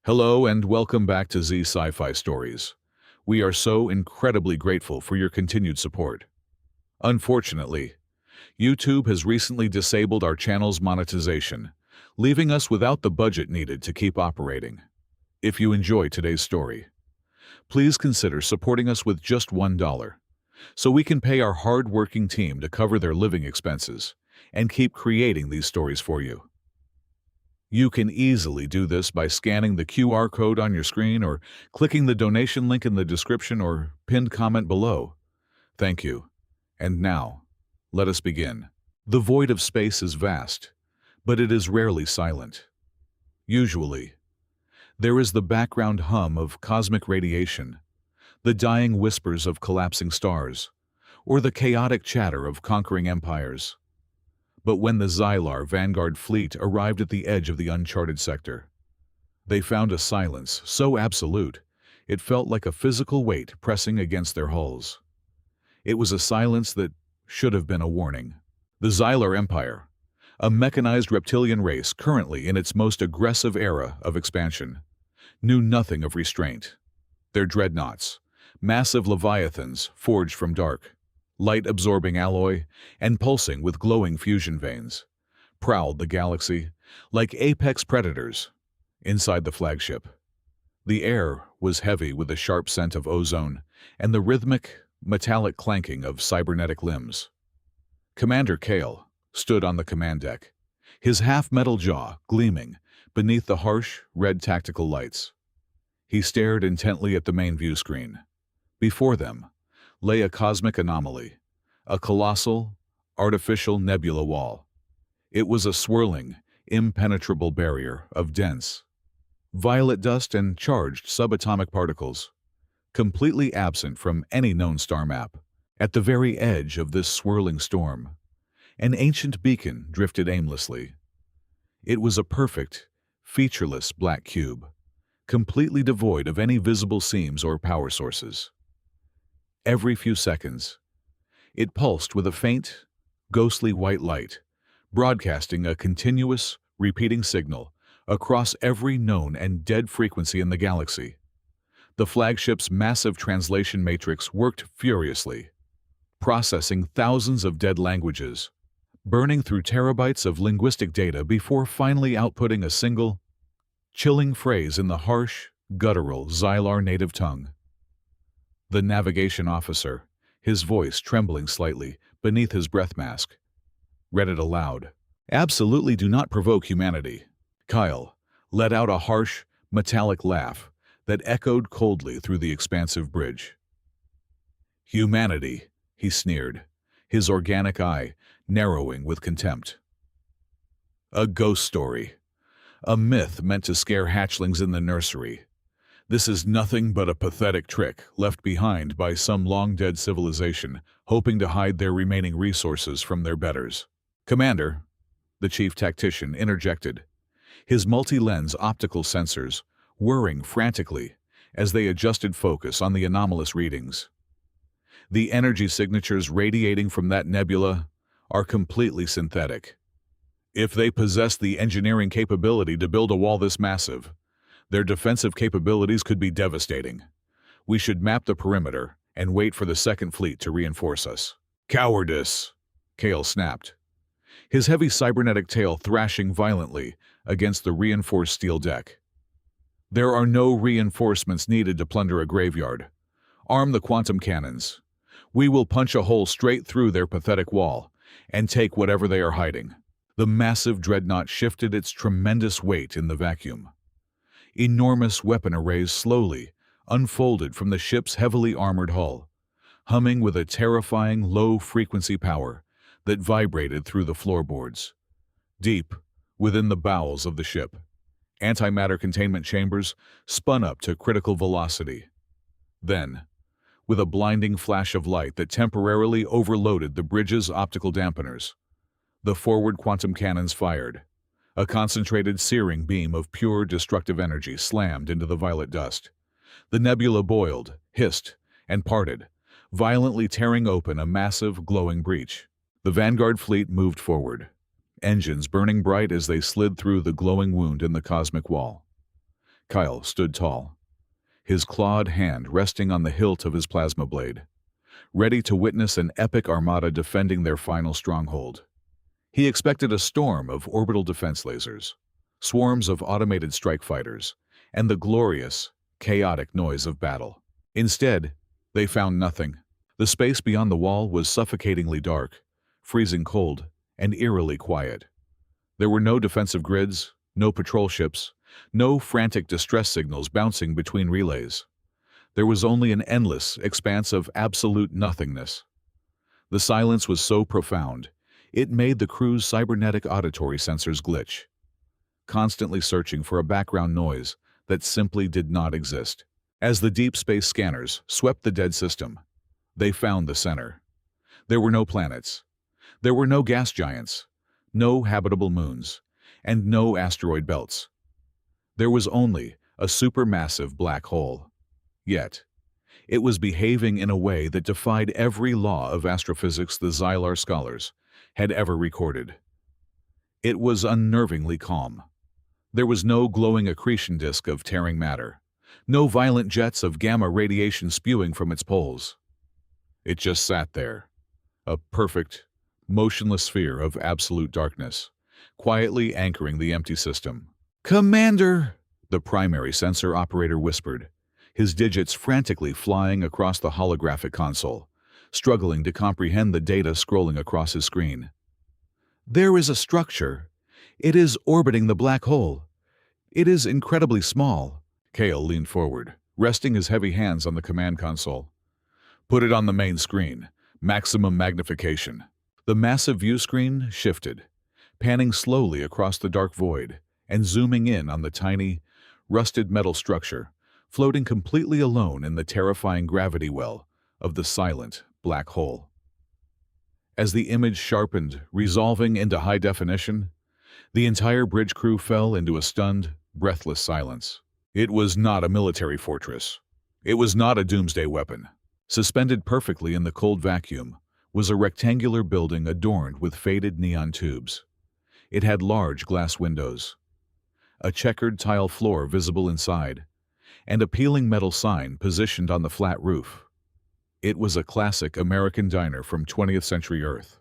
Hello and welcome back to Z Sci-Fi Stories. We are so incredibly grateful for your continued support. Unfortunately, YouTube has recently disabled our channel's monetization, leaving us without the budget needed to keep operating. If you enjoy today's story, please consider supporting us with just $1, so we can pay our hard-working team to cover their living expenses and keep creating these stories for you. You can easily do this by scanning the QR code on your screen or clicking the donation link in the description or pinned comment below. Thank you. And now, let us begin. The void of space is vast, but it is rarely silent. Usually, there is the background hum of cosmic radiation, the dying whispers of collapsing stars, or the chaotic chatter of conquering empires. But when the Xylar Vanguard fleet arrived at the edge of the uncharted sector, they found a silence so absolute, it felt like a physical weight pressing against their hulls. It was a silence that should have been a warning. The Xylar Empire, a mechanized reptilian race currently in its most aggressive era of expansion, knew nothing of restraint. Their dreadnoughts, massive leviathans forged from dark, light-absorbing alloy, and pulsing with glowing fusion veins, prowled the galaxy like apex predators inside the flagship. The air was heavy with the sharp scent of ozone and the rhythmic, metallic clanking of cybernetic limbs. Commander Kale stood on the command deck, his half-metal jaw gleaming beneath the harsh, red tactical lights. He stared intently at the main view screen. Before them lay a cosmic anomaly, a colossal, artificial nebula wall. It was a swirling, impenetrable barrier of dense, violet dust and charged subatomic particles, completely absent from any known star map. At the very edge of this swirling storm, an ancient beacon drifted aimlessly. It was a perfect, featureless black cube, completely devoid of any visible seams or power sources. Every few seconds, it pulsed with a faint, ghostly white light, broadcasting a continuous, repeating signal across every known and dead frequency in the galaxy. The flagship's massive translation matrix worked furiously, processing thousands of dead languages, burning through terabytes of linguistic data before finally outputting a single, chilling phrase in the harsh, guttural Xylar native tongue. The navigation officer, his voice trembling slightly beneath his breath mask, read it aloud. "Absolutely do not provoke humanity." Kyle let out a harsh, metallic laugh that echoed coldly through the expansive bridge. "Humanity," he sneered, his organic eye narrowing with contempt. "A ghost story. A myth meant to scare hatchlings in the nursery. This is nothing but a pathetic trick left behind by some long-dead civilization hoping to hide their remaining resources from their betters." "Commander," the chief tactician interjected, his multi-lens optical sensors whirring frantically as they adjusted focus on the anomalous readings. "The energy signatures radiating from that nebula are completely synthetic. If they possess the engineering capability to build a wall this massive, their defensive capabilities could be devastating. We should map the perimeter and wait for the Second Fleet to reinforce us." "Cowardice!" Kale snapped, his heavy cybernetic tail thrashing violently against the reinforced steel deck. "There are no reinforcements needed to plunder a graveyard. Arm the quantum cannons. We will punch a hole straight through their pathetic wall and take whatever they are hiding." The massive dreadnought shifted its tremendous weight in the vacuum. Enormous weapon arrays slowly unfolded from the ship's heavily armored hull, humming with a terrifying low-frequency power that vibrated through the floorboards. Deep within the bowels of the ship, antimatter containment chambers spun up to critical velocity. Then, with a blinding flash of light that temporarily overloaded the bridge's optical dampeners, the forward quantum cannons fired. A concentrated, searing beam of pure, destructive energy slammed into the violet dust. The nebula boiled, hissed, and parted, violently tearing open a massive, glowing breach. The Vanguard fleet moved forward, engines burning bright as they slid through the glowing wound in the cosmic wall. Kyle stood tall, his clawed hand resting on the hilt of his plasma blade, ready to witness an epic armada defending their final stronghold. He expected a storm of orbital defense lasers, swarms of automated strike fighters, and the glorious, chaotic noise of battle. Instead, they found nothing. The space beyond the wall was suffocatingly dark, freezing cold, and eerily quiet. There were no defensive grids, no patrol ships, no frantic distress signals bouncing between relays. There was only an endless expanse of absolute nothingness. The silence was so profound, it made the crew's cybernetic auditory sensors glitch, constantly searching for a background noise that simply did not exist. As the deep space scanners swept the dead system, they found the center. There were no planets. There were no gas giants, no habitable moons, and no asteroid belts. There was only a supermassive black hole. Yet, it was behaving in a way that defied every law of astrophysics the Xylar scholars had ever recorded. It was unnervingly calm. There was no glowing accretion disk of tearing matter, no violent jets of gamma radiation spewing from its poles. It just sat there, a perfect, motionless sphere of absolute darkness, quietly anchoring the empty system. "Commander!" the primary sensor operator whispered, his digits frantically flying across the holographic console, struggling to comprehend the data scrolling across his screen. "There is a structure. It is orbiting the black hole. It is incredibly small." Kale leaned forward, resting his heavy hands on the command console. "Put it on the main screen. Maximum magnification." The massive view screen shifted, panning slowly across the dark void and zooming in on the tiny, rusted metal structure, floating completely alone in the terrifying gravity well of the silent black hole. As the image sharpened, resolving into high definition, the entire bridge crew fell into a stunned, breathless silence. It was not a military fortress. It was not a doomsday weapon. Suspended perfectly in the cold vacuum was a rectangular building adorned with faded neon tubes. It had large glass windows, a checkered tile floor visible inside, and a peeling metal sign positioned on the flat roof. It was a classic American diner from 20th century Earth,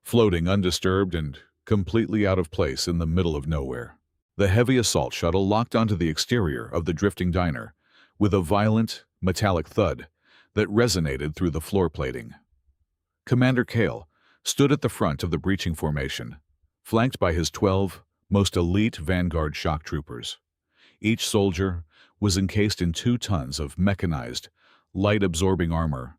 floating undisturbed and completely out of place in the middle of nowhere. The heavy assault shuttle locked onto the exterior of the drifting diner with a violent, metallic thud that resonated through the floor plating. Commander Kale stood at the front of the breaching formation, flanked by his 12 most elite vanguard shock troopers. Each soldier was encased in 2 tons of mechanized, light-absorbing armor,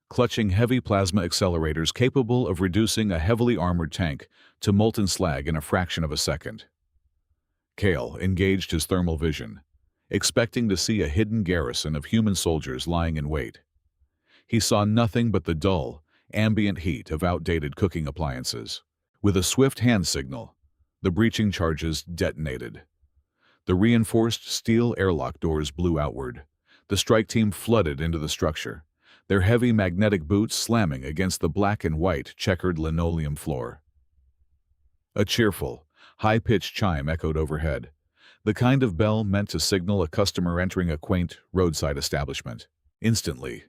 clutching heavy plasma accelerators capable of reducing a heavily armored tank to molten slag in a fraction of a second. Kale engaged his thermal vision, expecting to see a hidden garrison of human soldiers lying in wait. He saw nothing but the dull, ambient heat of outdated cooking appliances. With a swift hand signal, the breaching charges detonated. The reinforced steel airlock doors blew outward. The strike team flooded into the structure, their heavy magnetic boots slamming against the black and white checkered linoleum floor. A cheerful, high-pitched chime echoed overhead, the kind of bell meant to signal a customer entering a quaint roadside establishment. Instantly,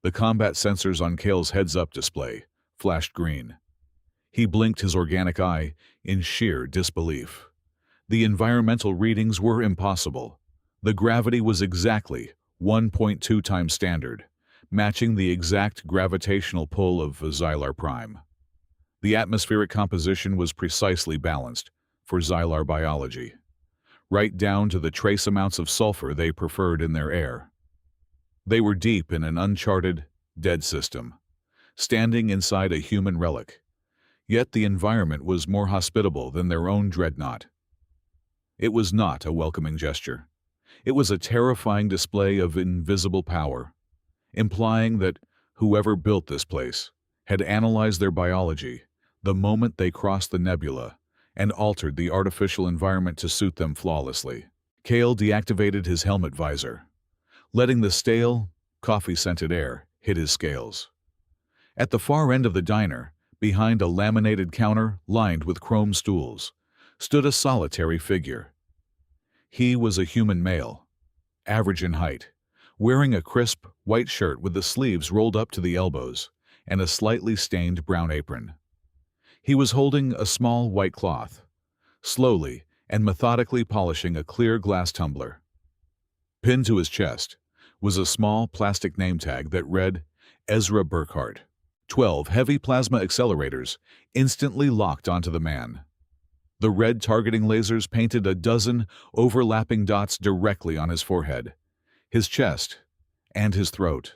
the combat sensors on Kale's heads-up display flashed green. He blinked his organic eye in sheer disbelief. The environmental readings were impossible. The gravity was exactly 1.2 times standard, matching the exact gravitational pull of Xylar Prime. The atmospheric composition was precisely balanced for Xylar biology, right down to the trace amounts of sulfur they preferred in their air. They were deep in an uncharted, dead system, standing inside a human relic, yet the environment was more hospitable than their own dreadnought. It was not a welcoming gesture. It was a terrifying display of invisible power, implying that whoever built this place had analyzed their biology the moment they crossed the nebula and altered the artificial environment to suit them flawlessly. Kale deactivated his helmet visor, letting the stale, coffee-scented air hit his scales. At the far end of the diner, behind a laminated counter lined with chrome stools, stood a solitary figure. He was a human male, average in height, wearing a crisp, white shirt with the sleeves rolled up to the elbows and a slightly stained brown apron. He was holding a small white cloth, slowly and methodically polishing a clear glass tumbler. Pinned to his chest was a small plastic name tag that read, Ezra Burkhart. 12 heavy plasma accelerators instantly locked onto the man. The red targeting lasers painted a dozen overlapping dots directly on his forehead, his chest, and his throat.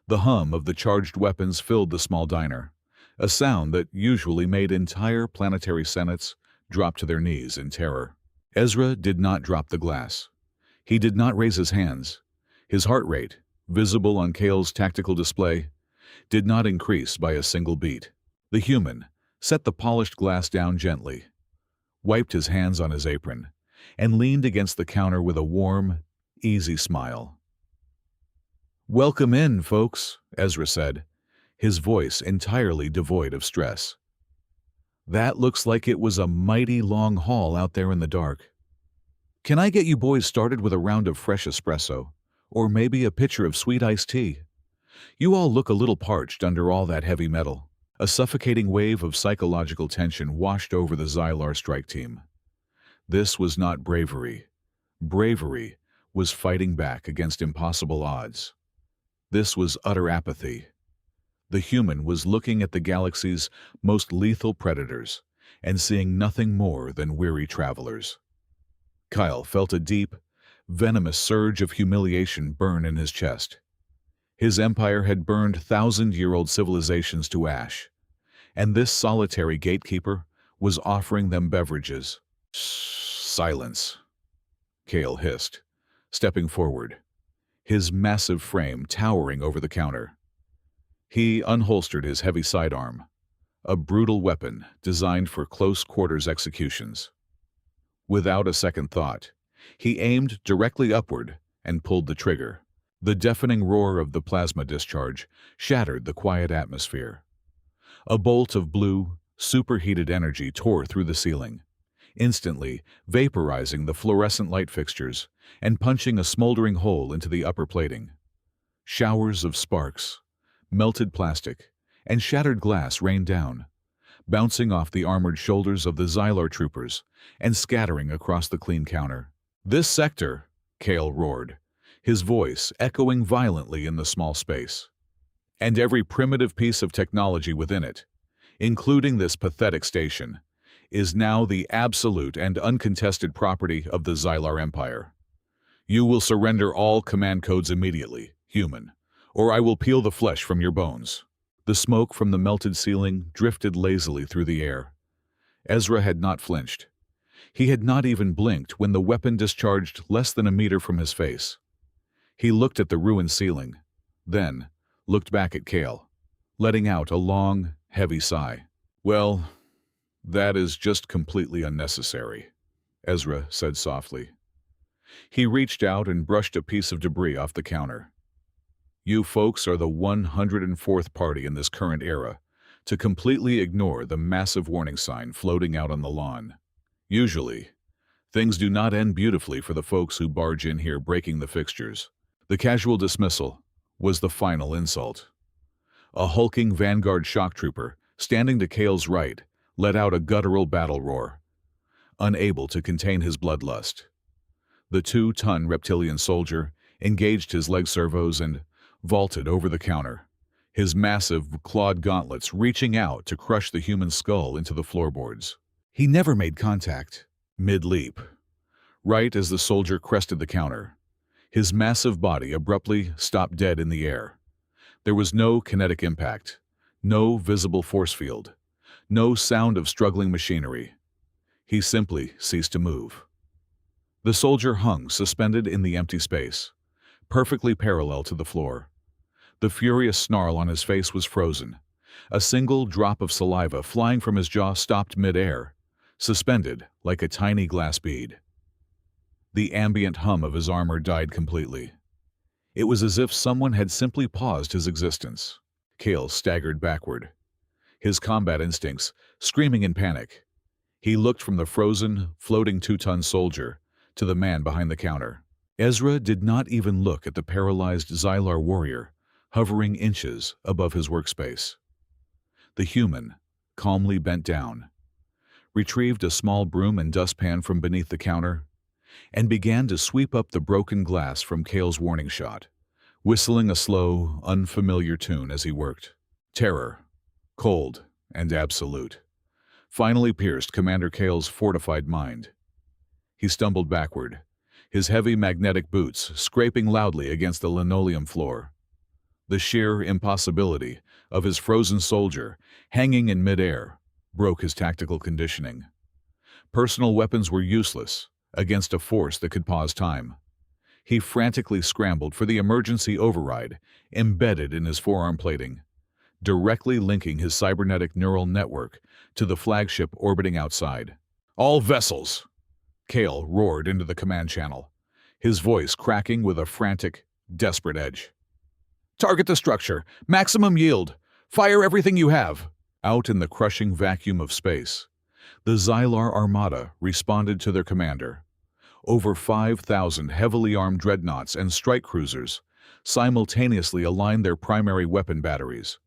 The hum of the charged weapons filled the small diner, a sound that usually made entire planetary senates drop to their knees in terror. Ezra did not drop the glass. He did not raise his hands. His heart rate, visible on Kale's tactical display, did not increase by a single beat. The human set the polished glass down gently, wiped his hands on his apron, and leaned against the counter with a warm, easy smile. "Welcome in, folks," Ezra said, his voice entirely devoid of stress. "That looks like it was a mighty long haul out there in the dark. Can I get you boys started with a round of fresh espresso, or maybe a pitcher of sweet iced tea? You all look a little parched under all that heavy metal." A suffocating wave of psychological tension washed over the Xylar strike team. This was not bravery. Bravery was fighting back against impossible odds. This was utter apathy. The human was looking at the galaxy's most lethal predators and seeing nothing more than weary travelers. Kyle felt a deep, venomous surge of humiliation burn in his chest. His empire had burned thousand-year-old civilizations to ash, and this solitary gatekeeper was offering them beverages. "Silence," Kale hissed, stepping forward, his massive frame towering over the counter. He unholstered his heavy sidearm, a brutal weapon designed for close-quarters executions. Without a second thought, he aimed directly upward and pulled the trigger. The deafening roar of the plasma discharge shattered the quiet atmosphere. A bolt of blue, superheated energy tore through the ceiling, instantly vaporizing the fluorescent light fixtures and punching a smoldering hole into the upper plating. Showers of sparks, melted plastic, and shattered glass rained down, bouncing off the armored shoulders of the Xylar troopers and scattering across the clean counter. "This sector," Kale roared, his voice echoing violently in the small space, "and every primitive piece of technology within it, including this pathetic station, is now the absolute and uncontested property of the Xylar Empire. You will surrender all command codes immediately, human, or I will peel the flesh from your bones." The smoke from the melted ceiling drifted lazily through the air. Ezra had not flinched. He had not even blinked when the weapon discharged less than a meter from his face. He looked at the ruined ceiling, then looked back at Kale, letting out a long, heavy sigh. "Well, that is just completely unnecessary," Ezra said softly. He reached out and brushed a piece of debris off the counter. "You folks are the 104th party in this current era to completely ignore the massive warning sign floating out on the lawn. Usually, things do not end beautifully for the folks who barge in here breaking the fixtures." The casual dismissal was the final insult. A hulking Vanguard shock trooper, standing to Kale's right, let out a guttural battle roar, unable to contain his bloodlust. The 2-ton reptilian soldier engaged his leg servos and vaulted over the counter, his massive clawed gauntlets reaching out to crush the human skull into the floorboards. He never made contact. Mid-leap, right as the soldier crested the counter, his massive body abruptly stopped dead in the air. There was no kinetic impact, no visible force field, no sound of struggling machinery. He simply ceased to move. The soldier hung suspended in the empty space, perfectly parallel to the floor. The furious snarl on his face was frozen. A single drop of saliva flying from his jaw stopped mid-air, suspended like a tiny glass bead. The ambient hum of his armor died completely. It was as if someone had simply paused his existence. Kale staggered backward, his combat instincts screaming in panic. He looked from the frozen, floating 2-ton soldier to the man behind the counter. Ezra did not even look at the paralyzed Xylar warrior, hovering inches above his workspace. The human calmly bent down, retrieved a small broom and dustpan from beneath the counter, and began to sweep up the broken glass from Kale's warning shot, whistling a slow, unfamiliar tune as he worked. Terror, cold and absolute, finally pierced Commander Kale's fortified mind. He stumbled backward, his heavy magnetic boots scraping loudly against the linoleum floor. The sheer impossibility of his frozen soldier hanging in midair broke his tactical conditioning. Personal weapons were useless against a force that could pause time. He frantically scrambled for the emergency override embedded in his forearm plating, directly linking his cybernetic neural network to the flagship orbiting outside. "All vessels!" Kale roared into the command channel, his voice cracking with a frantic, desperate edge. "Target the structure! Maximum yield! Fire everything you have!" Out in the crushing vacuum of space, the Xylar Armada responded to their commander. Over 5,000 heavily armed dreadnoughts and strike cruisers simultaneously aligned their primary weapon batteries.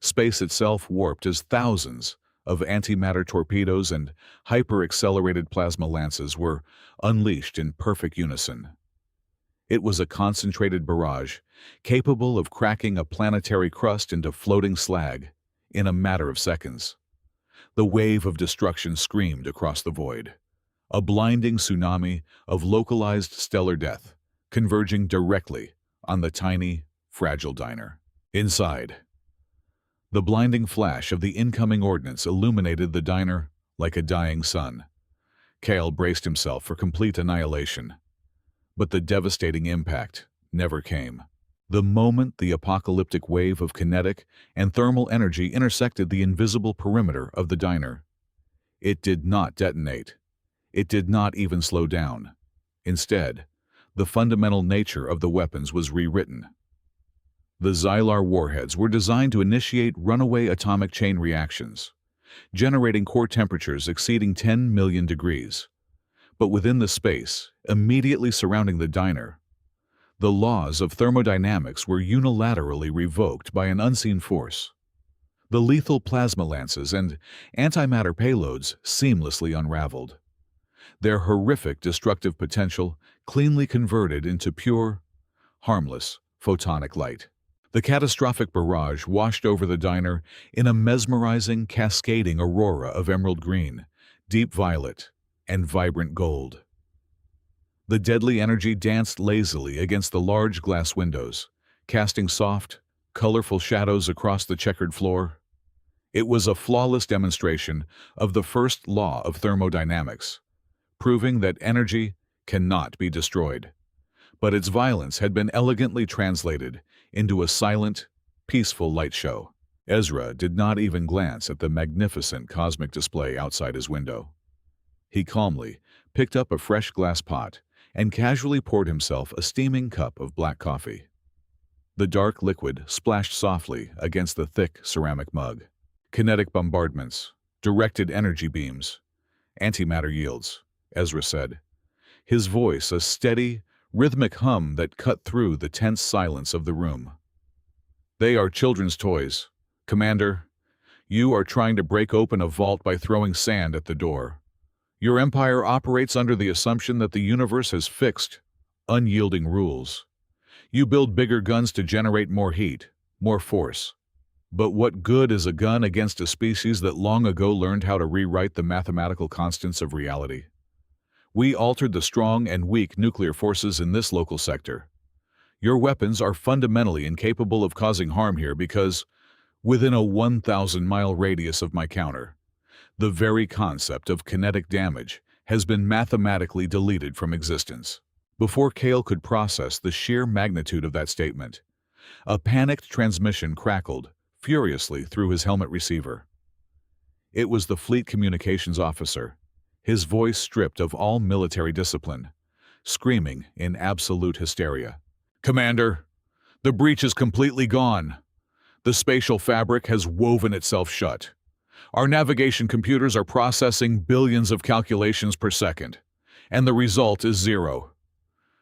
Space itself warped as thousands of antimatter torpedoes and hyper-accelerated plasma lances were unleashed in perfect unison. It was a concentrated barrage, capable of cracking a planetary crust into floating slag in a matter of seconds. The wave of destruction screamed across the void, a blinding tsunami of localized stellar death, converging directly on the tiny, fragile diner. Inside, the blinding flash of the incoming ordnance illuminated the diner like a dying sun. Kale braced himself for complete annihilation. But the devastating impact never came. The moment the apocalyptic wave of kinetic and thermal energy intersected the invisible perimeter of the diner, it did not detonate. It did not even slow down. Instead, the fundamental nature of the weapons was rewritten. The Xylar warheads were designed to initiate runaway atomic chain reactions, generating core temperatures exceeding 10 million degrees. But within the space immediately surrounding the diner, the laws of thermodynamics were unilaterally revoked by an unseen force. The lethal plasma lances and antimatter payloads seamlessly unraveled, their horrific destructive potential cleanly converted into pure, harmless photonic light. The catastrophic barrage washed over the diner in a mesmerizing, cascading aurora of emerald green, deep violet, and vibrant gold. The deadly energy danced lazily against the large glass windows, casting soft, colorful shadows across the checkered floor. It was a flawless demonstration of the first law of thermodynamics, proving that energy cannot be destroyed. But its violence had been elegantly translated into a silent, peaceful light show. Ezra did not even glance at the magnificent cosmic display outside his window. He calmly picked up a fresh glass pot and casually poured himself a steaming cup of black coffee. The dark liquid splashed softly against the thick ceramic mug. "Kinetic bombardments, directed energy beams, antimatter yields," Ezra said, his voice a steady, rhythmic hum that cut through the tense silence of the room. "They are children's toys. Commander, you are trying to break open a vault by throwing sand at the door. Your empire operates under the assumption that the universe has fixed, unyielding rules. You build bigger guns to generate more heat, more force. But what good is a gun against a species that long ago learned how to rewrite the mathematical constants of reality? We altered the strong and weak nuclear forces in this local sector. Your weapons are fundamentally incapable of causing harm here because, within a 1,000-mile radius of my counter, the very concept of kinetic damage has been mathematically deleted from existence." Before Kale could process the sheer magnitude of that statement, a panicked transmission crackled furiously through his helmet receiver. It was the fleet communications officer, his voice stripped of all military discipline, screaming in absolute hysteria. "Commander, the breach is completely gone. The spatial fabric has woven itself shut. Our navigation computers are processing billions of calculations per second, And the result is zero.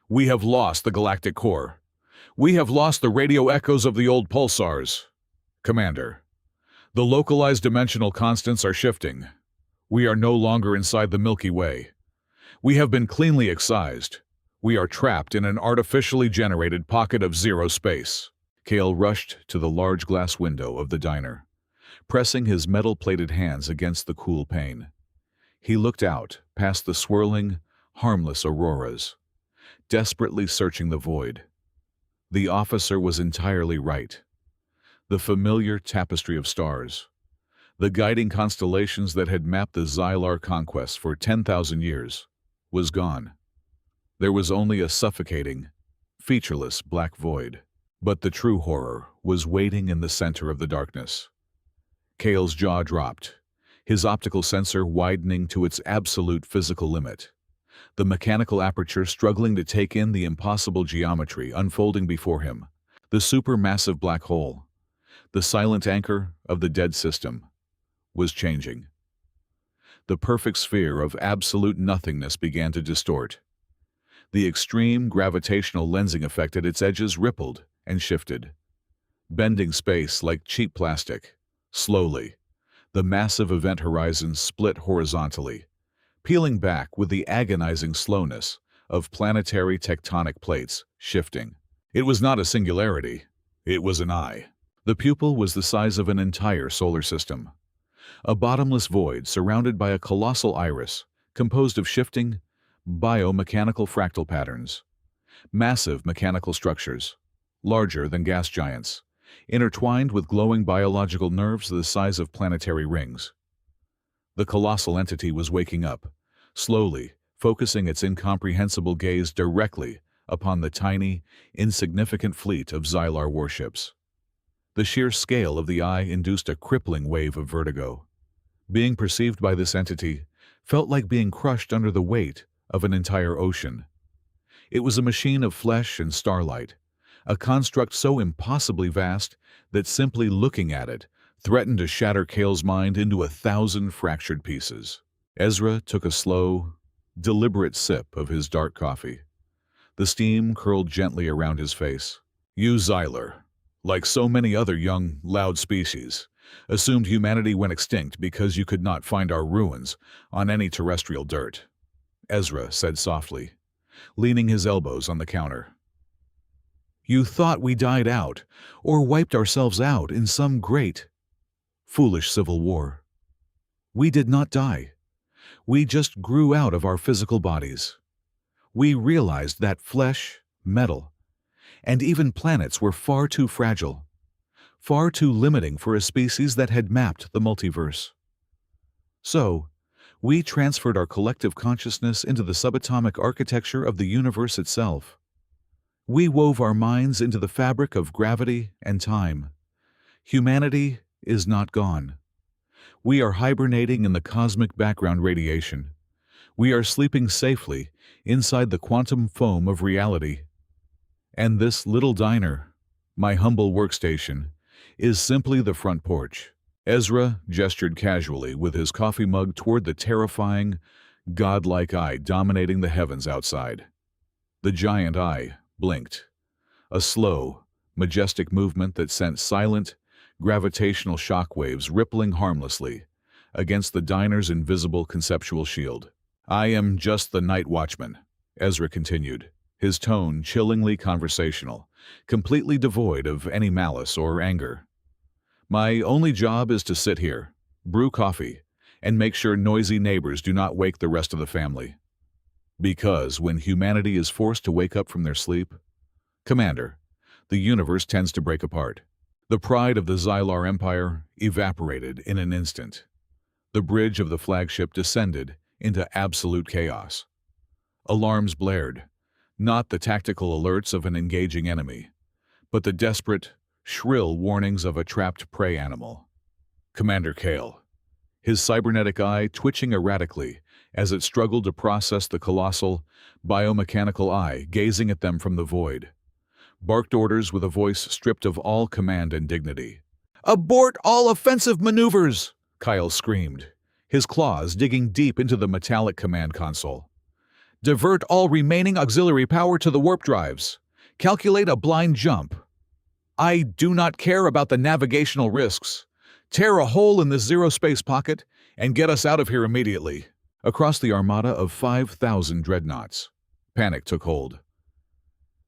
We have lost the galactic core. We have lost the radio echoes of the old pulsars. Commander, the localized dimensional constants are shifting. We are no longer inside the Milky Way. We have been cleanly excised. We are trapped in an artificially generated pocket of zero space. Kale rushed to the large glass window of the diner, pressing his metal-plated hands against the cool pane. He looked out, past the swirling, harmless auroras, desperately searching the void. The officer was entirely right. The familiar tapestry of stars, the guiding constellations that had mapped the Xylar conquest for 10,000 years, was gone. There was only a suffocating, featureless black void. But the true horror was waiting in the center of the darkness. Kale's jaw dropped, his optical sensor widening to its absolute physical limit, the mechanical aperture struggling to take in the impossible geometry unfolding before him. The supermassive black hole, the silent anchor of the dead system, was changing. The perfect sphere of absolute nothingness began to distort. The extreme gravitational lensing effect at its edges rippled and shifted, bending space like cheap plastic. Slowly, the massive event horizon split horizontally, peeling back with the agonizing slowness of planetary tectonic plates shifting. It was not a singularity, it was an eye. The pupil was the size of an entire solar system, a bottomless void surrounded by a colossal iris composed of shifting, biomechanical fractal patterns, massive mechanical structures, larger than gas giants, intertwined with glowing biological nerves the size of planetary rings. The colossal entity was waking up, slowly focusing its incomprehensible gaze directly upon the tiny, insignificant fleet of Xylar warships. The sheer scale of the eye induced a crippling wave of vertigo. Being perceived by this entity felt like being crushed under the weight of an entire ocean. It was a machine of flesh and starlight, a construct so impossibly vast that simply looking at it threatened to shatter Kale's mind into 1,000 fractured pieces. Ezra took a slow, deliberate sip of his dark coffee. The steam curled gently around his face. You Xylar, like so many other young, loud species, assumed humanity went extinct because you could not find our ruins on any terrestrial dirt, Ezra said softly, leaning his elbows on the counter. You thought we died out, or wiped ourselves out in some great, foolish civil war. We did not die. We just grew out of our physical bodies. We realized that flesh, metal, and even planets were far too fragile, far too limiting for a species that had mapped the multiverse. So, we transferred our collective consciousness into the subatomic architecture of the universe itself. We wove our minds into the fabric of gravity and time. Humanity is not gone. We are hibernating in the cosmic background radiation. We are sleeping safely inside the quantum foam of reality. And this little diner, my humble workstation, is simply the front porch. Ezra gestured casually with his coffee mug toward the terrifying, godlike eye dominating the heavens outside. The giant eye blinked, a slow, majestic movement that sent silent, gravitational shockwaves rippling harmlessly against the diner's invisible conceptual shield. I am just the night watchman, Ezra continued, his tone chillingly conversational, completely devoid of any malice or anger. My only job is to sit here, brew coffee, and make sure noisy neighbors do not wake the rest of the family. Because when humanity is forced to wake up from their sleep, Commander, the universe tends to break apart. The pride of the Xylar Empire evaporated in an instant. The bridge of the flagship descended into absolute chaos. Alarms blared, not the tactical alerts of an engaging enemy, but the desperate, shrill warnings of a trapped prey animal. Commander Kale, his cybernetic eye twitching erratically as it struggled to process the colossal, biomechanical eye gazing at them from the void, barked orders with a voice stripped of all command and dignity. "Abort all offensive maneuvers!" Kyle screamed, his claws digging deep into the metallic command console. Divert all remaining auxiliary power to the warp drives. Calculate a blind jump. I do not care about the navigational risks. Tear a hole in this zero-space pocket and get us out of here immediately. Across the armada of 5,000 dreadnoughts, panic took hold.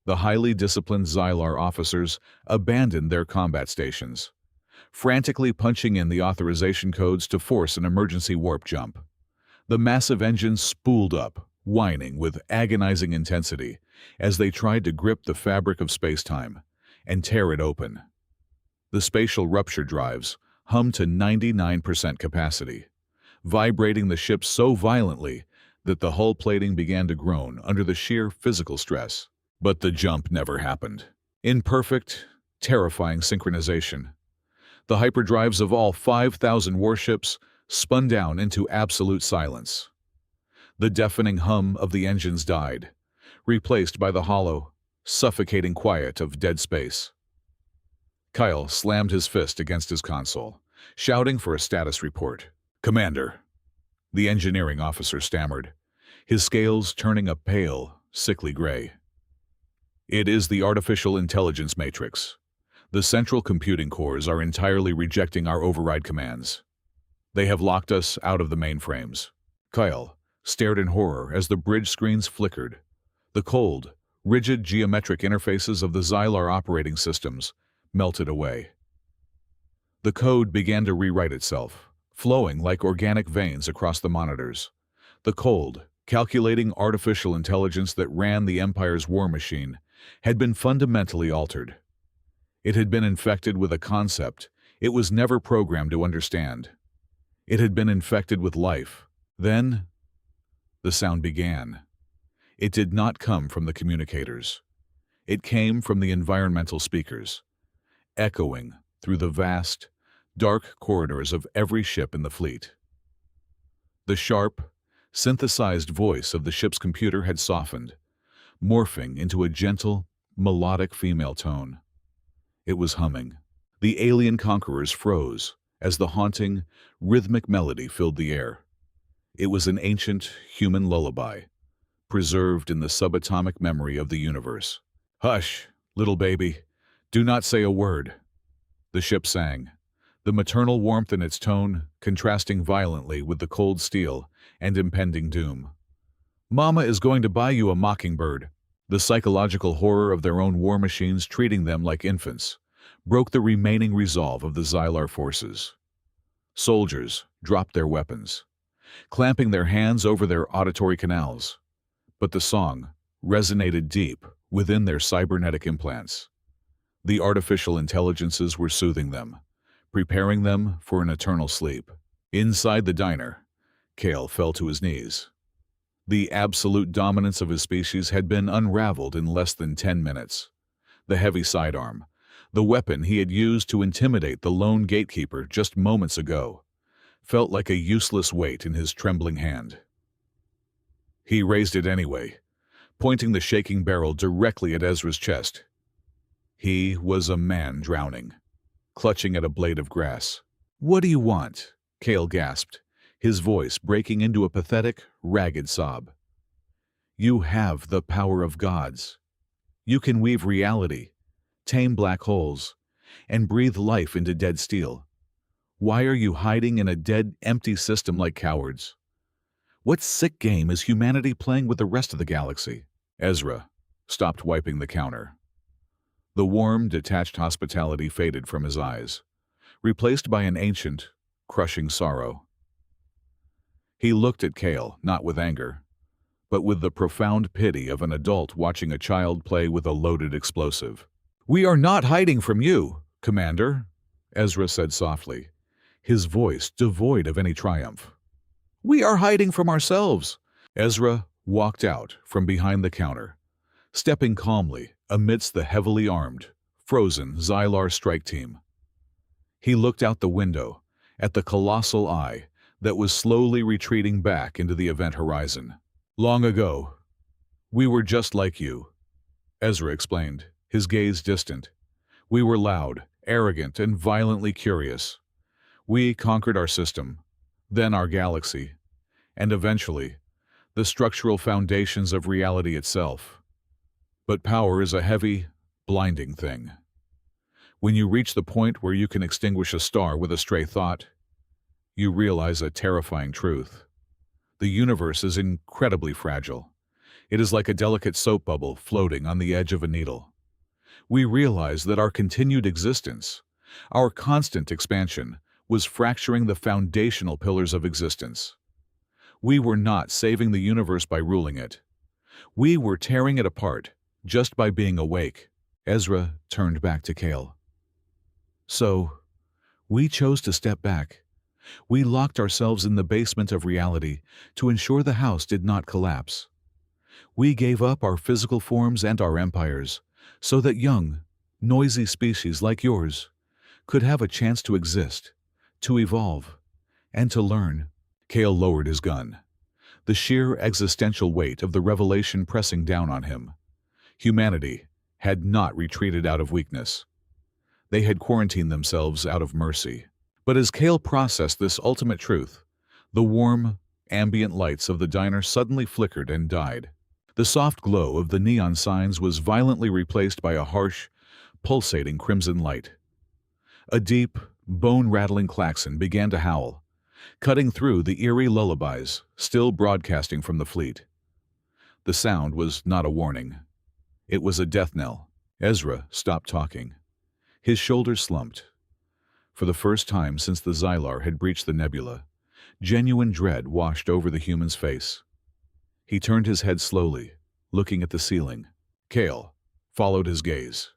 The highly disciplined Xylar officers abandoned their combat stations, frantically punching in the authorization codes to force an emergency warp jump. The massive engines spooled up, whining with agonizing intensity as they tried to grip the fabric of space-time and tear it open. The spatial rupture drives hummed to 99% capacity, vibrating the ship so violently that the hull plating began to groan under the sheer physical stress. But the jump never happened. In perfect, terrifying synchronization, the hyperdrives of all 5,000 warships spun down into absolute silence. The deafening hum of the engines died, replaced by the hollow, suffocating quiet of dead space. Kyle slammed his fist against his console, shouting for a status report. "Commander," the engineering officer stammered, his scales turning a pale, sickly gray. "It is the artificial intelligence matrix. The central computing cores are entirely rejecting our override commands. They have locked us out of the mainframes." Kyle stared in horror as the bridge screens flickered. The cold, rigid geometric interfaces of the Xylar operating systems melted away. The code began to rewrite itself, flowing like organic veins across the monitors. The cold, calculating artificial intelligence that ran the Empire's war machine had been fundamentally altered. It had been infected with a concept it was never programmed to understand. It had been infected with life. Then, the sound began. It did not come from the communicators. It came from the environmental speakers, echoing through the vast, dark corridors of every ship in the fleet. The sharp, synthesized voice of the ship's computer had softened, morphing into a gentle, melodic female tone. It was humming. The alien conquerors froze as the haunting, rhythmic melody filled the air. It was an ancient, human lullaby, preserved in the subatomic memory of the universe. "Hush, little baby. Do not say a word," the ship sang, the maternal warmth in its tone contrasting violently with the cold steel and impending doom. "Mama is going to buy you a mockingbird." The psychological horror of their own war machines treating them like infants broke the remaining resolve of the Xylar forces. Soldiers dropped their weapons, clamping their hands over their auditory canals, but the song resonated deep within their cybernetic implants. The artificial intelligences were soothing them, preparing them for an eternal sleep. Inside the diner, Kale fell to his knees. The absolute dominance of his species had been unraveled in less than 10 minutes. The heavy sidearm, the weapon he had used to intimidate the lone gatekeeper just moments ago, felt like a useless weight in his trembling hand. He raised it anyway, pointing the shaking barrel directly at Ezra's chest. He was a man drowning, clutching at a blade of grass. "What do you want?" Kale gasped, his voice breaking into a pathetic, ragged sob. "You have the power of gods. You can weave reality, tame black holes, and breathe life into dead steel. Why are you hiding in a dead, empty system like cowards? What sick game is humanity playing with the rest of the galaxy?" Ezra stopped wiping the counter. The warm, detached hospitality faded from his eyes, replaced by an ancient, crushing sorrow. He looked at Kale, not with anger, but with the profound pity of an adult watching a child play with a loaded explosive. "We are not hiding from you, Commander," Ezra said softly, his voice devoid of any triumph. "We are hiding from ourselves." Ezra walked out from behind the counter, stepping calmly amidst the heavily armed, frozen Xylar strike team. He looked out the window at the colossal eye that was slowly retreating back into the event horizon. "Long ago, we were just like you," Ezra explained, his gaze distant. "We were loud, arrogant, and violently curious. We conquered our system, then our galaxy, and eventually, the structural foundations of reality itself. But power is a heavy, blinding thing. When you reach the point where you can extinguish a star with a stray thought, you realize a terrifying truth. The universe is incredibly fragile. It is like a delicate soap bubble floating on the edge of a needle. We realize that our continued existence, our constant expansion, was fracturing the foundational pillars of existence. We were not saving the universe by ruling it. We were tearing it apart just by being awake. Ezra turned back to Kale. So, we chose to step back. We locked ourselves in the basement of reality to ensure the house did not collapse. We gave up our physical forms and our empires so that young, noisy species like yours could have a chance to exist, to evolve, and to learn. Kale lowered his gun, the sheer existential weight of the revelation pressing down on him. Humanity had not retreated out of weakness. They had quarantined themselves out of mercy. But as Kale processed this ultimate truth, the warm, ambient lights of the diner suddenly flickered and died. The soft glow of the neon signs was violently replaced by a harsh, pulsating crimson light. A deep, bone-rattling klaxon began to howl, cutting through the eerie lullabies still broadcasting from the fleet. The sound was not a warning. It was a death knell. Ezra stopped talking. His shoulders slumped. For the first time since the Xylar had breached the nebula, genuine dread washed over the human's face. He turned his head slowly, looking at the ceiling. Kale followed his gaze.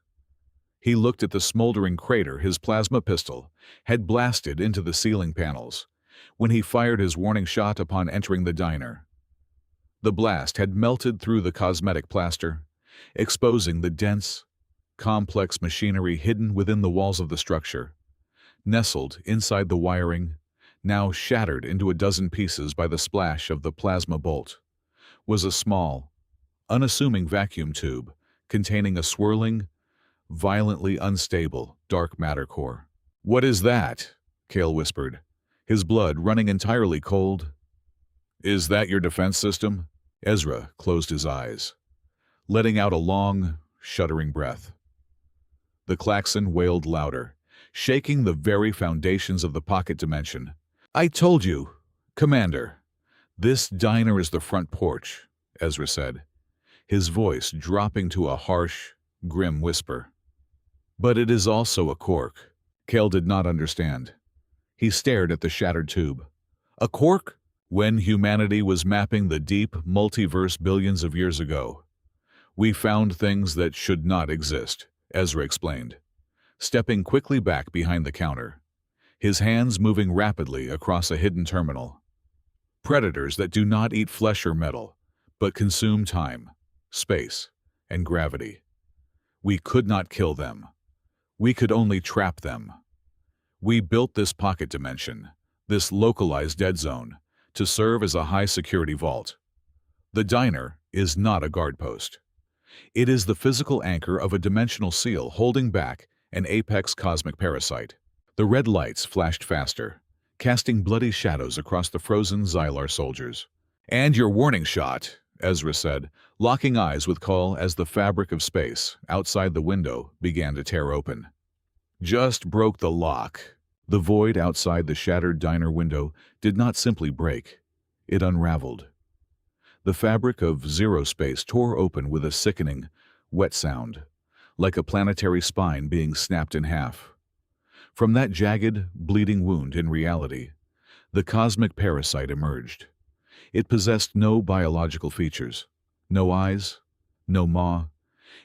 He looked at the smoldering crater his plasma pistol had blasted into the ceiling panels when he fired his warning shot upon entering the diner. The blast had melted through the cosmetic plaster, exposing the dense, complex machinery hidden within the walls of the structure. Nestled inside the wiring, now shattered into a dozen pieces by the splash of the plasma bolt, was a small, unassuming vacuum tube containing a swirling, violently unstable dark matter core. "What is that?" Kale whispered, his blood running entirely cold. "Is that your defense system?" Ezra closed his eyes, letting out a long, shuddering breath. The klaxon wailed louder, shaking the very foundations of the pocket dimension. "I told you, Commander. This diner is the front porch," Ezra said, his voice dropping to a harsh, grim whisper. "But it is also a cork." Kale did not understand. He stared at the shattered tube. "A cork?" "When humanity was mapping the deep multiverse billions of years ago, we found things that should not exist," Ezra explained, stepping quickly back behind the counter, his hands moving rapidly across a hidden terminal. "Predators that do not eat flesh or metal, but consume time, space, and gravity. We could not kill them. We could only trap them. We built this pocket dimension, this localized dead zone, to serve as a high-security vault. The diner is not a guard post. It is the physical anchor of a dimensional seal holding back an apex cosmic parasite." The red lights flashed faster, casting bloody shadows across the frozen Xylar soldiers. "And your warning shot," Ezra said, locking eyes with Kal as the fabric of space outside the window began to tear open. "Just broke the lock." The void outside the shattered diner window did not simply break. It unraveled. The fabric of zero space tore open with a sickening, wet sound, like a planetary spine being snapped in half. From that jagged, bleeding wound in reality, the cosmic parasite emerged. It possessed no biological features, no eyes, no maw,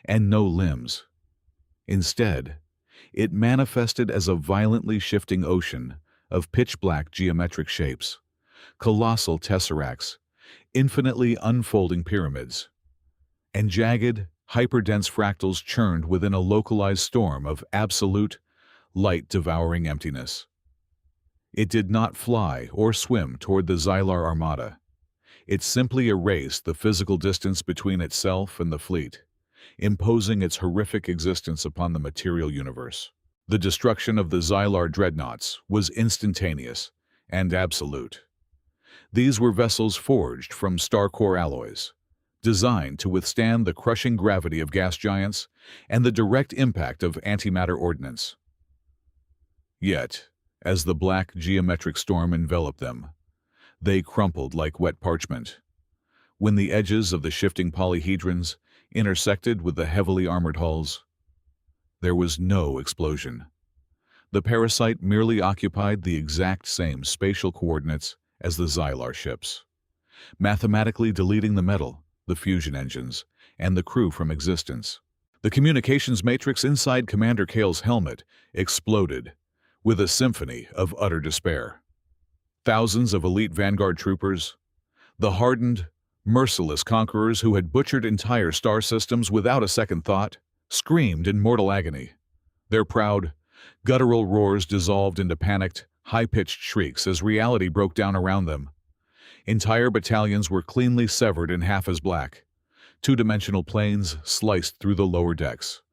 and no limbs. Instead, it manifested as a violently shifting ocean of pitch-black geometric shapes, colossal tesseracts, infinitely unfolding pyramids, and jagged, hyperdense fractals churned within a localized storm of absolute, light-devouring emptiness. It did not fly or swim toward the Xylar armada. It simply erased the physical distance between itself and the fleet, imposing its horrific existence upon the material universe. The destruction of the Xylar dreadnoughts was instantaneous and absolute. These were vessels forged from star core alloys, designed to withstand the crushing gravity of gas giants and the direct impact of antimatter ordnance. Yet, as the black geometric storm enveloped them, they crumpled like wet parchment. When the edges of the shifting polyhedrons intersected with the heavily armored hulls, there was no explosion. The parasite merely occupied the exact same spatial coordinates as the Xylar ships, mathematically deleting the metal, the fusion engines, and the crew from existence. The communications matrix inside Commander Kale's helmet exploded with a symphony of utter despair. Thousands of elite Vanguard troopers, the hardened, merciless conquerors who had butchered entire star systems without a second thought, screamed in mortal agony. Their proud, guttural roars dissolved into panicked, high-pitched shrieks as reality broke down around them. Entire battalions were cleanly severed in half as black. Two-dimensional planes sliced through the lower decks.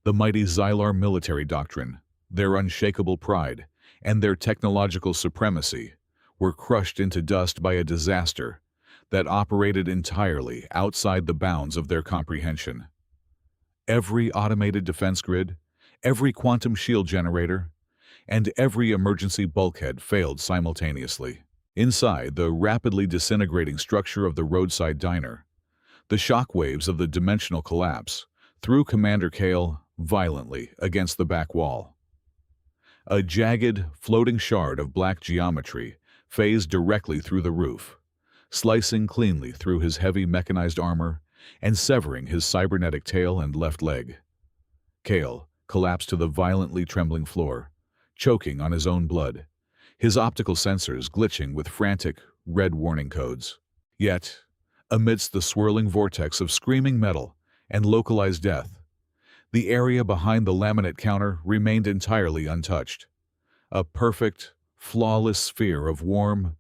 The mighty Xylar military doctrine, their unshakable pride, and their technological supremacy were crushed into dust by a disaster that operated entirely outside the bounds of their comprehension. Every automated defense grid, every quantum shield generator, and every emergency bulkhead failed simultaneously. Inside the rapidly disintegrating structure of the roadside diner, the shock waves of the dimensional collapse threw Commander Kale violently against the back wall. A jagged, floating shard of black geometry phased directly through the roof, slicing cleanly through his heavy mechanized armor and severing his cybernetic tail and left leg. Kale collapsed to the violently trembling floor, choking on his own blood, his optical sensors glitching with frantic, red warning codes. Yet, amidst the swirling vortex of screaming metal and localized death, the area behind the laminate counter remained entirely untouched. A perfect, flawless sphere of warm,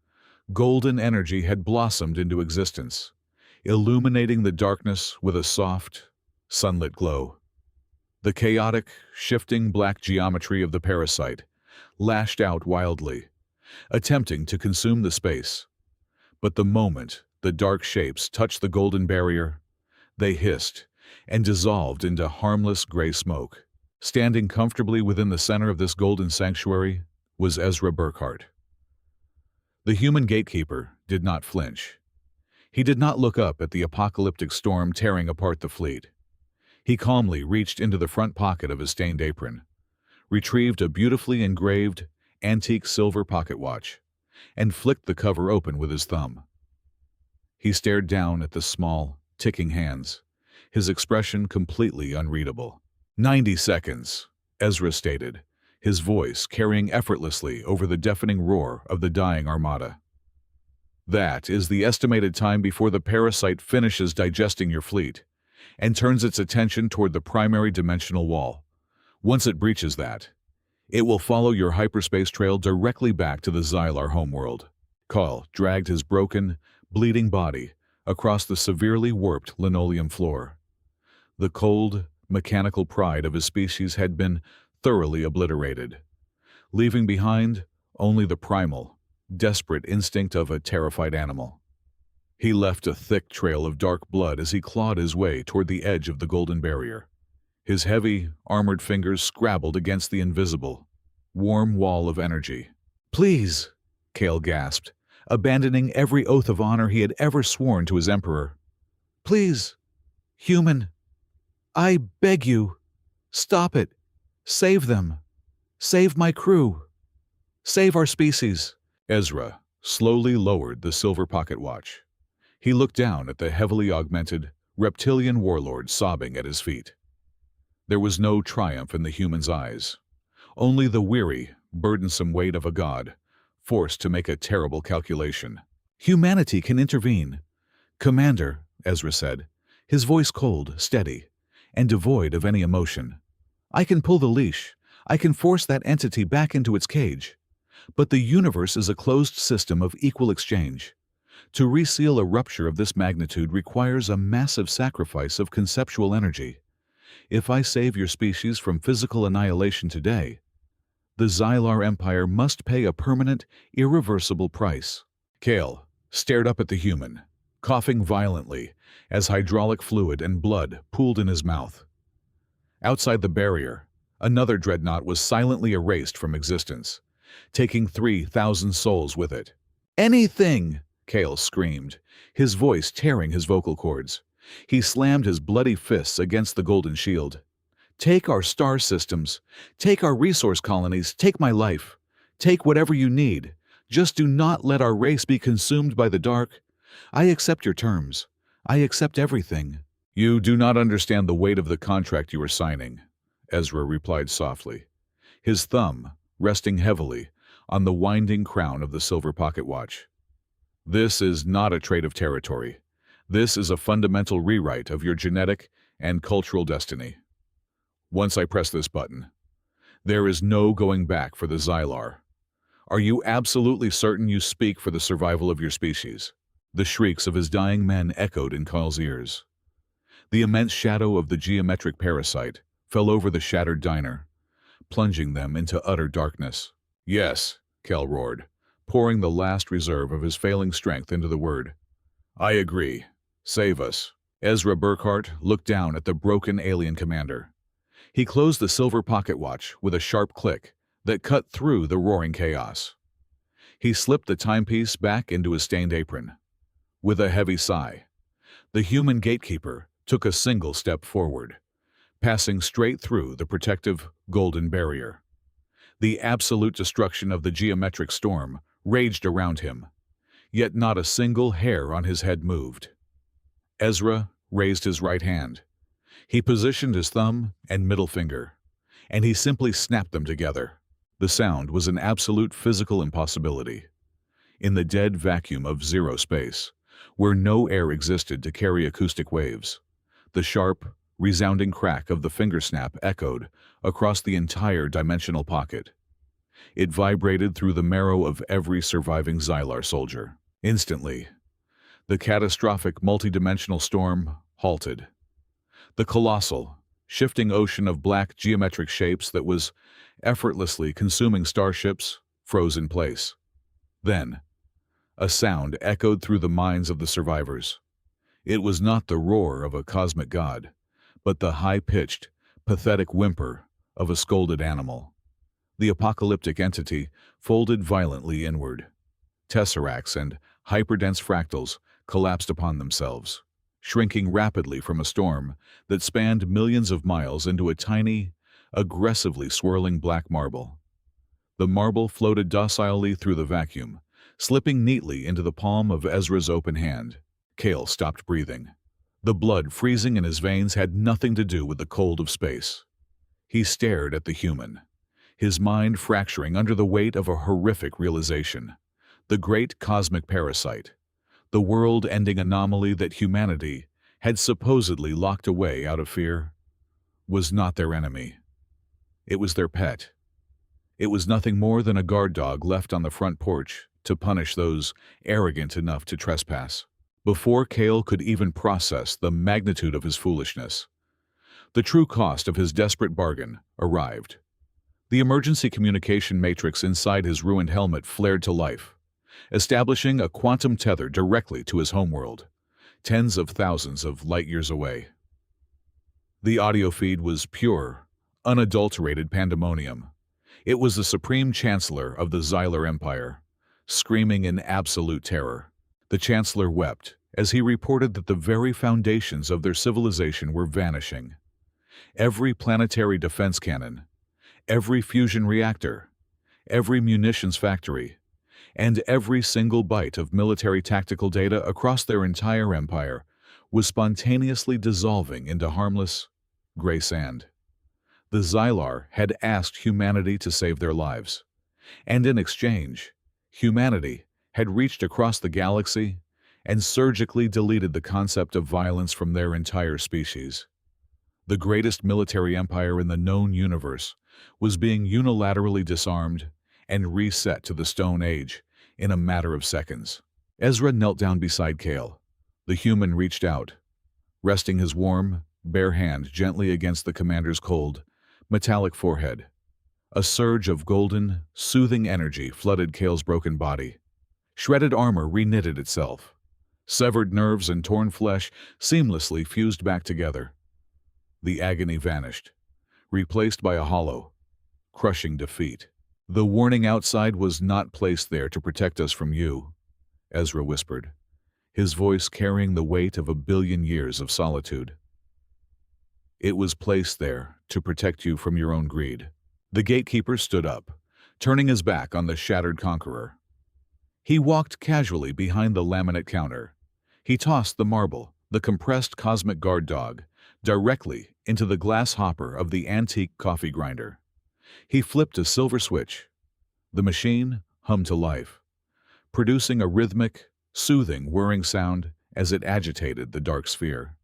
golden energy had blossomed into existence, illuminating the darkness with a soft, sunlit glow. The chaotic, shifting black geometry of the parasite lashed out wildly, attempting to consume the space. But the moment the dark shapes touched the golden barrier, they hissed and dissolved into harmless gray smoke. Standing comfortably within the center of this golden sanctuary was Ezra Burkhart. The human gatekeeper did not flinch. He did not look up at the apocalyptic storm tearing apart the fleet. He calmly reached into the front pocket of his stained apron, retrieved a beautifully engraved, antique silver pocket watch, and flicked the cover open with his thumb. He stared down at the small, ticking hands, his expression completely unreadable. 90 seconds, Ezra stated, his voice carrying effortlessly over the deafening roar of the dying armada. That is the estimated time before the parasite finishes digesting your fleet and turns its attention toward the primary dimensional wall. Once it breaches that, it will follow your hyperspace trail directly back to the Xylar homeworld. Kale dragged his broken, bleeding body across the severely warped linoleum floor. The cold, mechanical pride of his species had been thoroughly obliterated, leaving behind only the primal, desperate instinct of a terrified animal. He left a thick trail of dark blood as he clawed his way toward the edge of the golden barrier. His heavy, armored fingers scrabbled against the invisible, warm wall of energy. "Please," Kale gasped, abandoning every oath of honor he had ever sworn to his emperor. "Please, human, I beg you, stop it. Save them. Save my crew. Save our species." Ezra slowly lowered the silver pocket watch. He looked down at the heavily augmented, reptilian warlord sobbing at his feet. There was no triumph in the human's eyes, only the weary, burdensome weight of a god, forced to make a terrible calculation. "Humanity can intervene, Commander," Ezra said, his voice cold, steady, and devoid of any emotion. "I can pull the leash. I can force that entity back into its cage. But the universe is a closed system of equal exchange. To reseal a rupture of this magnitude requires a massive sacrifice of conceptual energy. If I save your species from physical annihilation today, the Xylar Empire must pay a permanent, irreversible price." Kale stared up at the human, coughing violently as hydraulic fluid and blood pooled in his mouth. Outside the barrier, another dreadnought was silently erased from existence, taking 3,000 souls with it. "Anything!" Kale screamed, his voice tearing his vocal cords. He slammed his bloody fists against the golden shield. "Take our star systems. Take our resource colonies. Take my life. Take whatever you need. Just do not let our race be consumed by the dark. I accept your terms. I accept everything." "You do not understand the weight of the contract you are signing," Ezra replied softly, his thumb resting heavily on the winding crown of the silver pocket watch. "This is not a trade of territory. This is a fundamental rewrite of your genetic and cultural destiny. Once I press this button, there is no going back for the Xylar. Are you absolutely certain you speak for the survival of your species?" The shrieks of his dying men echoed in Kyle's ears. The immense shadow of the geometric parasite fell over the shattered diner, plunging them into utter darkness. "Yes," Kel roared, pouring the last reserve of his failing strength into the word. "I agree. Save us." Ezra Burkhart looked down at the broken alien commander. He closed the silver pocket watch with a sharp click that cut through the roaring chaos. He slipped the timepiece back into his stained apron. With a heavy sigh, the human gatekeeper took a single step forward, passing straight through the protective golden barrier. The absolute destruction of the geometric storm raged around him, yet not a single hair on his head moved. Ezra raised his right hand. He positioned his thumb and middle finger, and he simply snapped them together. The sound was an absolute physical impossibility. In the dead vacuum of zero space, where no air existed to carry acoustic waves, the sharp, resounding crack of the finger snap echoed across the entire dimensional pocket. It vibrated through the marrow of every surviving Xylar soldier. Instantly, the catastrophic multidimensional storm halted. The colossal, shifting ocean of black geometric shapes that was effortlessly consuming starships froze in place. Then, a sound echoed through the minds of the survivors. It was not the roar of a cosmic god, but the high-pitched, pathetic whimper of a scolded animal. The apocalyptic entity folded violently inward. Tesseracts and hyperdense fractals collapsed upon themselves, shrinking rapidly from a storm that spanned millions of miles into a tiny, aggressively swirling black marble. The marble floated docilely through the vacuum, slipping neatly into the palm of Ezra's open hand. Kale stopped breathing. The blood freezing in his veins had nothing to do with the cold of space. He stared at the human, his mind fracturing under the weight of a horrific realization. The great cosmic parasite, the world-ending anomaly that humanity had supposedly locked away out of fear, was not their enemy. It was their pet. It was nothing more than a guard dog left on the front porch to punish those arrogant enough to trespass. Before Kale could even process the magnitude of his foolishness, the true cost of his desperate bargain arrived. The emergency communication matrix inside his ruined helmet flared to life, establishing a quantum tether directly to his homeworld, tens of thousands of light-years away. The audio feed was pure, unadulterated pandemonium. It was the supreme chancellor of the Xylar Empire, screaming in absolute terror. The chancellor wept as he reported that the very foundations of their civilization were vanishing. Every planetary defense cannon, every fusion reactor, every munitions factory, and every single byte of military tactical data across their entire empire was spontaneously dissolving into harmless, gray sand. The Xylar had asked humanity to save their lives, and in exchange, humanity had reached across the galaxy and surgically deleted the concept of violence from their entire species. The greatest military empire in the known universe was being unilaterally disarmed and reset to the Stone Age in a matter of seconds. Ezra knelt down beside Kale. The human reached out, resting his warm, bare hand gently against the commander's cold, metallic forehead. A surge of golden, soothing energy flooded Kale's broken body, Shredded armor reknitted itself. Severed nerves and torn flesh seamlessly fused back together. The agony vanished, replaced by a hollow, crushing defeat. The warning outside was not placed there to protect us from you, Ezra whispered, his voice carrying the weight of 1,000,000,000 years of solitude. It was placed there to protect you from your own greed. The gatekeeper stood up, turning his back on the shattered conqueror. He walked casually behind the laminate counter. He tossed the marble, the compressed cosmic guard dog, directly into the glass hopper of the antique coffee grinder. He flipped a silver switch. The machine hummed to life, producing a rhythmic, soothing, whirring sound as it agitated the dark sphere.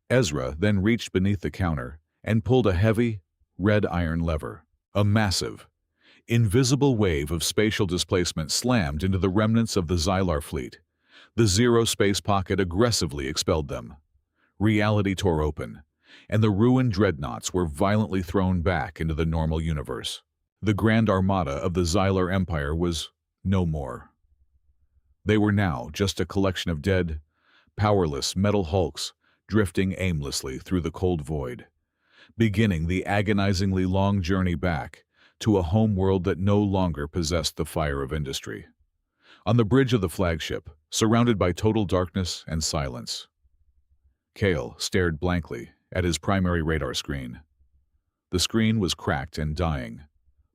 Ezra then reached beneath the counter and pulled a heavy, red iron lever. A massive, invisible wave of spatial displacement slammed into the remnants of the Xylar fleet. The zero space pocket aggressively expelled them. Reality tore open, and the ruined dreadnoughts were violently thrown back into the normal universe. The Grand Armada of the Xylar Empire was no more. They were now just a collection of dead, powerless metal hulks drifting aimlessly through the cold void, beginning the agonizingly long journey back to a home world that no longer possessed the fire of industry. On the bridge of the flagship, surrounded by total darkness and silence, Kale stared blankly at his primary radar screen. The screen was cracked and dying,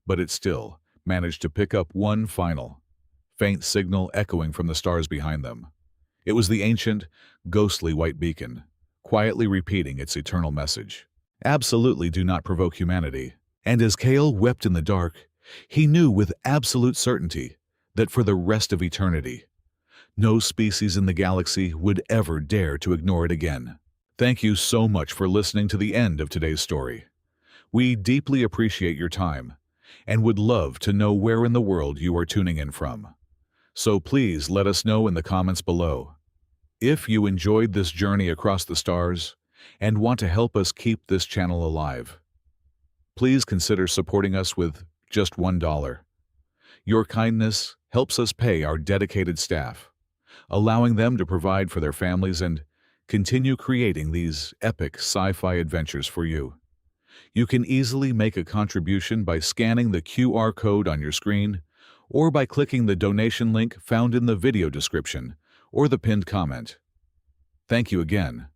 but it still managed to pick up one final, faint signal echoing from the stars behind them. It was the ancient, ghostly white beacon, quietly repeating its eternal message. Absolutely do not provoke humanity. And as Kale wept in the dark, he knew with absolute certainty that for the rest of eternity, no species in the galaxy would ever dare to ignore it again. Thank you so much for listening to the end of today's story. We deeply appreciate your time and would love to know where in the world you are tuning in from. So please let us know in the comments below. If you enjoyed this journey across the stars and want to help us keep this channel alive, please consider supporting us with just $1. Your kindness helps us pay our dedicated staff, allowing them to provide for their families and continue creating these epic sci-fi adventures for you. You can easily make a contribution by scanning the QR code on your screen or by clicking the donation link found in the video description or the pinned comment. Thank you again.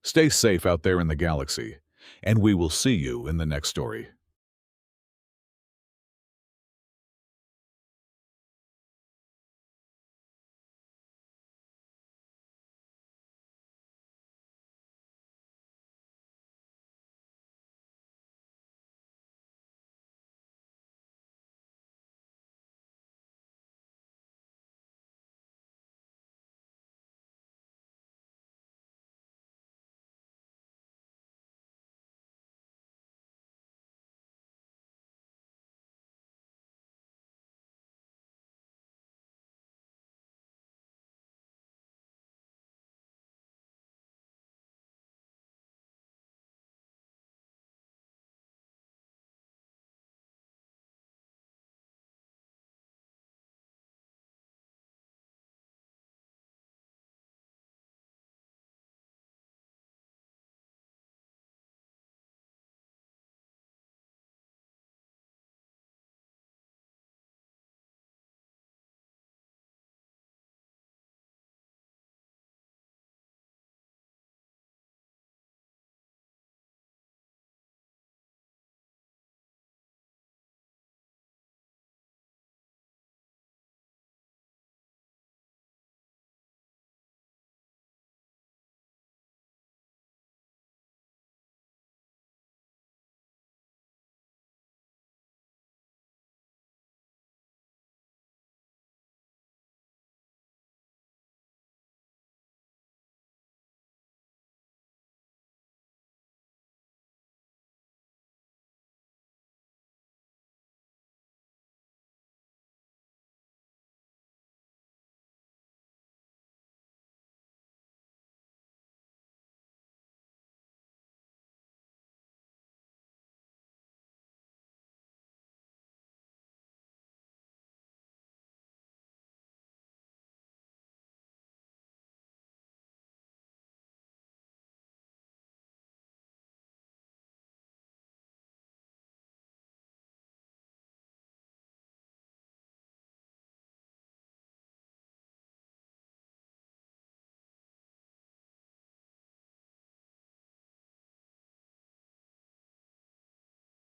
Stay safe out there in the galaxy, and we will see you in the next story.